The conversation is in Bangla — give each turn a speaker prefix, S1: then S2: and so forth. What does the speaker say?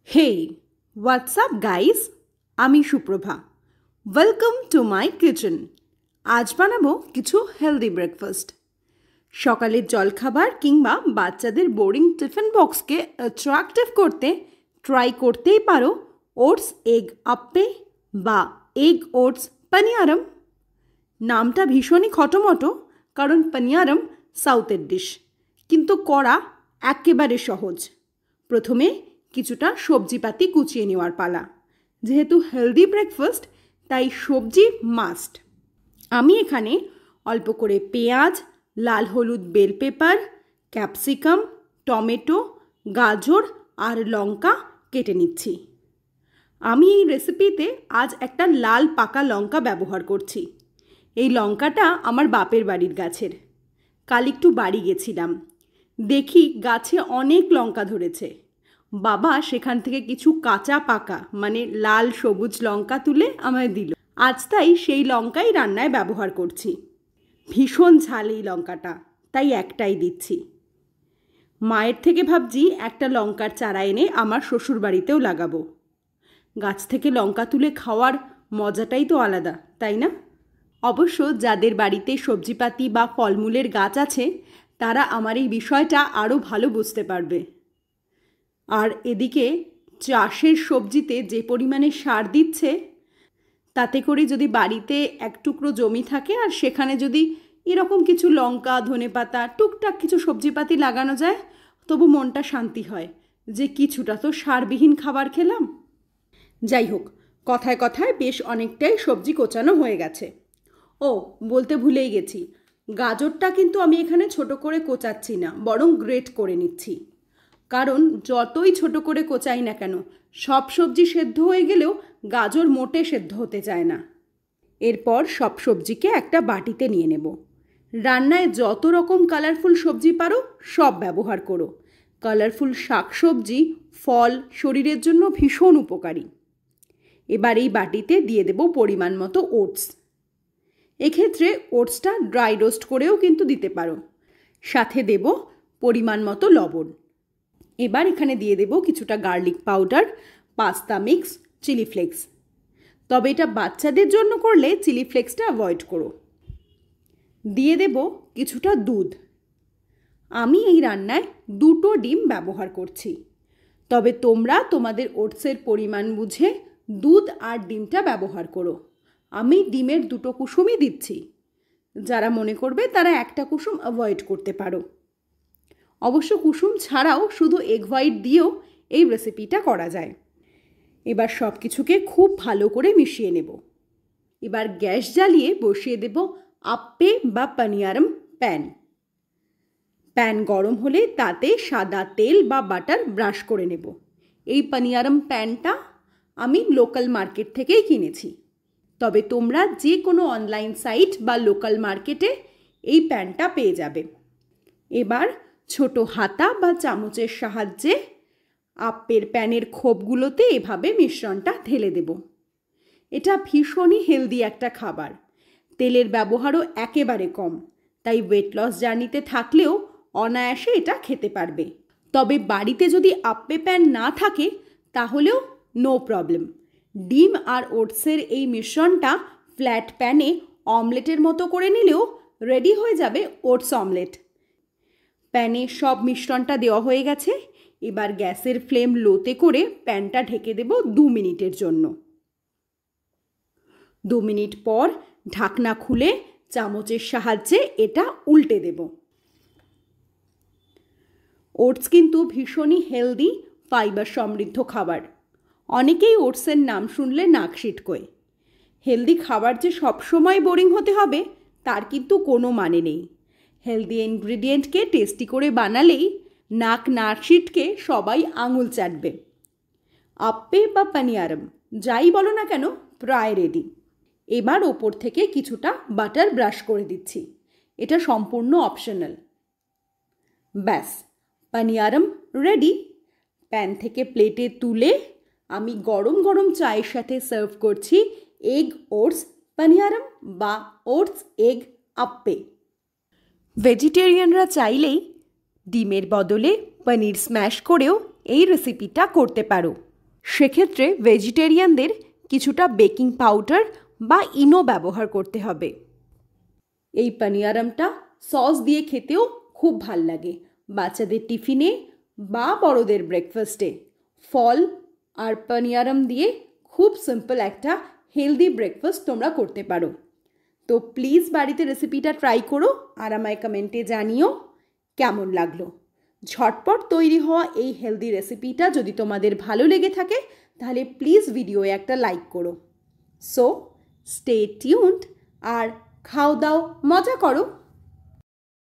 S1: Hey, what's up guys? আমি Suprabha. Welcome to my kitchen. আজ বানাবো কিছু হেলদি ব্রেকফাস্ট। সকালের জলখাবার কিংবা বাচ্চাদের বোরিং টিফিন বক্সকে অ্যাট্রাকটিভ করতে ট্রাই করতেই পারো ওটস এগ আপ্পে বা এগ ওটস পানিয়ারম। নামটা ভীষণই খটোমটো, কারণ পানিয়ারম সাউথের ডিশ, কিন্তু করা একেবারে সহজ। প্রথমে কিছুটা সবজিপাতি কুচিয়ে নেওয়ার পালা। যেহেতু হেলদি ব্রেকফাস্ট, তাই সবজি মাস্ট। আমি এখানে অল্প করে পেঁয়াজ, লাল হলুদ বেল পেপার, ক্যাপসিকাম, টমেটো, গাজর আর লঙ্কা কেটে নিচ্ছি। আমি এই রেসিপিতে আজ একটা লাল পাকা লঙ্কা ব্যবহার করছি। এই লঙ্কাটা আমার বাপের বাড়ির গাছের। কাল একটু বাড়ি গেছিলাম, দেখি গাছে অনেক লঙ্কা ধরেছে। বাবা সেখান থেকে কিছু কাঁচা পাকা মানে লাল সবুজ লঙ্কা তুলে আমায় দিল। আজ তাই সেই লঙ্কাই রান্নায় ব্যবহার করছি। ভীষণ ঝাল এই লঙ্কাটা, তাই একটাই দিচ্ছি। মায়ের থেকে ভাবছি একটা লঙ্কার চারা এনে আমার শ্বশুর বাড়িতেও লাগাবো। গাছ থেকে লঙ্কা তুলে খাওয়ার মজাটাই তো আলাদা, তাই না? অবশ্য যাদের বাড়িতে সবজিপাতি বা ফলমূলের গাছ আছে, তারা আমার এই বিষয়টা আরও ভালো বুঝতে পারবে। আর এদিকে চাষের সবজিতে যে পরিমাণে সার দিচ্ছে, তাতে করে যদি বাড়িতে এক টুকরো জমি থাকে আর সেখানে যদি এরকম কিছু লঙ্কা, ধনেপাতা, টুকটাক কিছু সবজিপাতি লাগানো যায়, তবু মনটা শান্তি হয় যে কিছুটা তো সারবিহীন খাবার খেলাম। যাই হোক, কথায় কথায় বেশ অনেকটাই সবজি কোচানো হয়ে গেছে। ও, বলতে ভুলেই গেছি, গাজরটা কিন্তু আমি এখানে ছোট করে কোচাচ্ছি না, বরং গ্রেট করে নিচ্ছি। কারণ যতই ছোট করে কোচাই না কেন, সব সবজি সেদ্ধ হয়ে গেলেও গাজর মোটে সেদ্ধ হতে চায় না। এরপর সব সবজিকে একটা বাটিতে নিয়ে নেব। রান্নায় যত রকম কালারফুল সবজি পারো সব ব্যবহার করো। কালারফুল শাকসবজি, ফল শরীরের জন্য ভীষণ উপকারী। এবার এই বাটিতে দিয়ে দেব পরিমাণ মতো ওটস। এক্ষেত্রে ওটসটা ড্রাই রোস্ট করেও কিন্তু দিতে পারো। সাথে দেব পরিমাণ মতো লবণ। এবার এখানে দিয়ে দেব কিছুটা garlic powder, pasta mix, chilli flakes. তবে এটা বাচ্চাদের জন্য করলে চিলি ফ্লেক্সটা অ্যাভয়েড করো। দিয়ে দেব কিছুটা দুধ। আমি এই রান্নায় 2টো ডিম ব্যবহার করছি, তবে তোমরা তোমাদের ওটসের পরিমাণ বুঝে দুধ আর ডিমটা ব্যবহার করো। আমি ডিমের 2টো কুসুমই দিচ্ছি। যারা মনে করবে তারা একটা কুসুম অ্যাভয়েড করতে পারো। অবশ্য কুসুম ছাড়াও শুধু এগ হোয়াইট দিয়েও এই রেসিপিটা করা যায়। এবার সব কিছুকে খুব ভালো করে মিশিয়ে নেব। এবার গ্যাস জ্বালিয়ে বসিয়ে দেব আপ্পে বা পানিয়ারম প্যান গরম হলে তাতে সাদা তেল বা বাটার ব্রাশ করে নেব। এই পানিয়ারম প্যানটা আমি লোকাল মার্কেট থেকেই কিনেছি, তবে তোমরা যে কোনো অনলাইন সাইট বা লোকাল মার্কেটে এই প্যানটা পেয়ে যাবে। এবার ছোট হাতা বা চামচের সাহায্যে আপ্পের প্যানের খোপগুলোতে এভাবে মিশ্রণটা ঢেলে দেব। এটা ভীষণই হেলদি একটা খাবার। তেলের ব্যবহারও একেবারে কম, তাই ওয়েট লস জার্নিতে থাকলেও অনায়াসে এটা খেতে পারবে। তবে বাড়িতে যদি আপ্পে প্যান না থাকে তাহলেও নো প্রবলেম। ডিম আর ওটসের এই মিশ্রণটা ফ্ল্যাট প্যানে অমলেটের মতো করে নিলেও রেডি হয়ে যাবে ওটস অমলেট। প্যানে সব মিশ্রণটা দেওয়া হয়ে গেছে। এবার গ্যাসের ফ্লেম লোতে করে প্যানটা ঢেকে দেব 2 মিনিটের জন্য। 2 মিনিট পর ঢাকনা খুলে চামচের সাহায্যে এটা উল্টে দেব। ওটস কিন্তু ভীষণই হেলদি, ফাইবার সমৃদ্ধ খাবার। অনেকেই ওটসের নাম শুনলে নাক সিটকোয়। হেলদি খাবার যে সবসময় বোরিং হতে হবে তার কিন্তু কোনো মানে নেই। হেলদি ইনগ্রিডিয়েন্টকে টেস্টি করে বানালেই নাক না সিটকে সবাই আঙুল চাটবে। আপ্পে বা পানিয়ারম যাই বলো না কেন, প্রায় রেডি। এবার ওপর থেকে কিছুটা বাটার ব্রাশ করে দিচ্ছি। এটা সম্পূর্ণ অপশনাল। ব্যাস, পানিয়ারম রেডি। প্যান থেকে প্লেটে তুলে আমি গরম গরম চায়ের সাথে সার্ভ করছি এগ ওটস পানিয়ারম বা ওটস এগ আপ্পে। ভেজিটেরিয়ানরা চাইলেই ডিমের বদলে পনির স্ম্যাশ করেও এই রেসিপিটা করতে পারো। সেক্ষেত্রে ভেজিটেরিয়ানদের কিছুটা বেকিং পাউডার বা ইনো ব্যবহার করতে হবে। এই পানিয়ারামটা সস দিয়ে খেতেও খুব ভাল লাগে। বাচ্চাদের টিফিনে বা বড়দের ব্রেকফাস্টে ফল আর পানিয়ারাম দিয়ে খুব সিম্পল একটা হেলদি ব্রেকফাস্ট তোমরা করতে পারো। তো প্লিজ বাড়িতে রেসিপিটা ট্রাই করো আর আমায় কমেন্টে জানিও কেমন লাগলো। ঝটপট তৈরি হওয়া এই হেলদি রেসিপিটা যদি তোমাদের ভালো লেগে থাকে তাহলে প্লিজ ভিডিওয়ে একটা লাইক করো। সো স্টে টিউনড আর খাও দাও মজা করো।